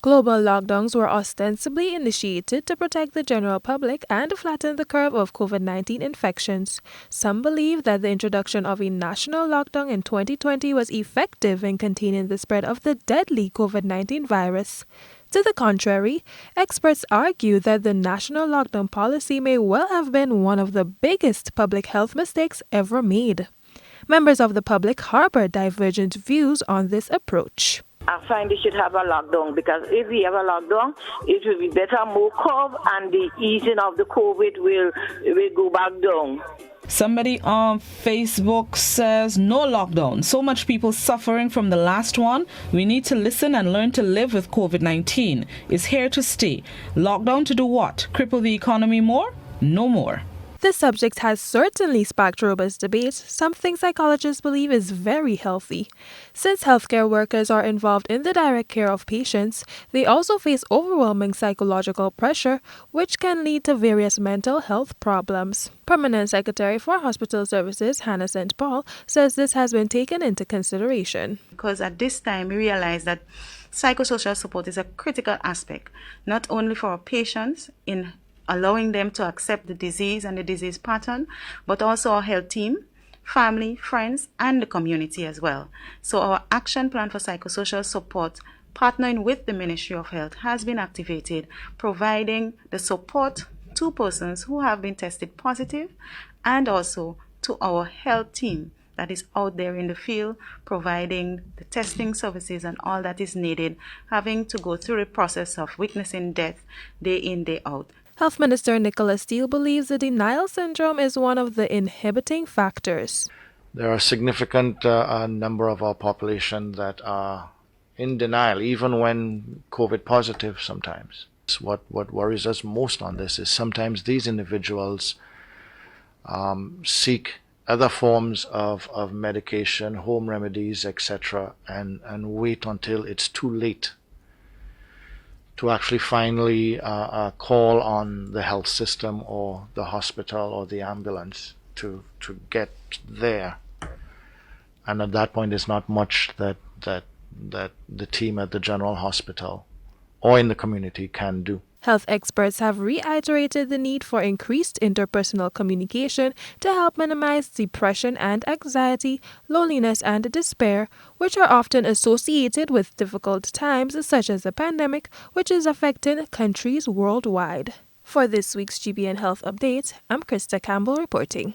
Global lockdowns were ostensibly initiated to protect the general public and flatten the curve of COVID-19 infections. Some believe that the introduction of a national lockdown in 2020 was effective in containing the spread of the deadly COVID-19 virus. To the contrary, experts argue that the national lockdown policy may well have been one of the biggest public health mistakes ever made. Members of the public harbor divergent views on this approach. I find we should have a lockdown because if we have a lockdown, it will be better, more curve, and the easing of the COVID will go back down. Somebody on Facebook says, no lockdown. So much people suffering from the last one. We need to listen and learn to live with COVID-19. It's here to stay. Lockdown to do what? Cripple the economy more? No more. This subject has certainly sparked robust debate, something psychologists believe is very healthy. Since healthcare workers are involved in the direct care of patients, they also face overwhelming psychological pressure, which can lead to various mental health problems. Permanent Secretary for Hospital Services, Hannah St. Paul, says this has been taken into consideration. Because at this time, we realize that psychosocial support is a critical aspect, not only for our patients in allowing them to accept the disease and the disease pattern, but also our health team, family, friends, and the community as well. So our action plan for psychosocial support, partnering with the Ministry of Health, has been activated, providing the support to persons who have been tested positive and also to our health team that is out there in the field, providing the testing services and all that is needed, having to go through the process of witnessing death day in, day out. Health Minister Nicholas Steele believes the denial syndrome is one of the inhibiting factors. There are a significant number of our population that are in denial, even when COVID positive sometimes. What worries us most on this is sometimes these individuals seek other forms of medication, home remedies, etc., and wait until it's too late to actually finally call on the health system or the hospital or the ambulance to get there. And at that point, there's not much that the team at the general hospital or in the community can do. Health experts have reiterated the need for increased interpersonal communication to help minimize depression and anxiety, loneliness and despair, which are often associated with difficult times such as the pandemic, which is affecting countries worldwide. For this week's GBN Health Update, I'm Krista Campbell reporting.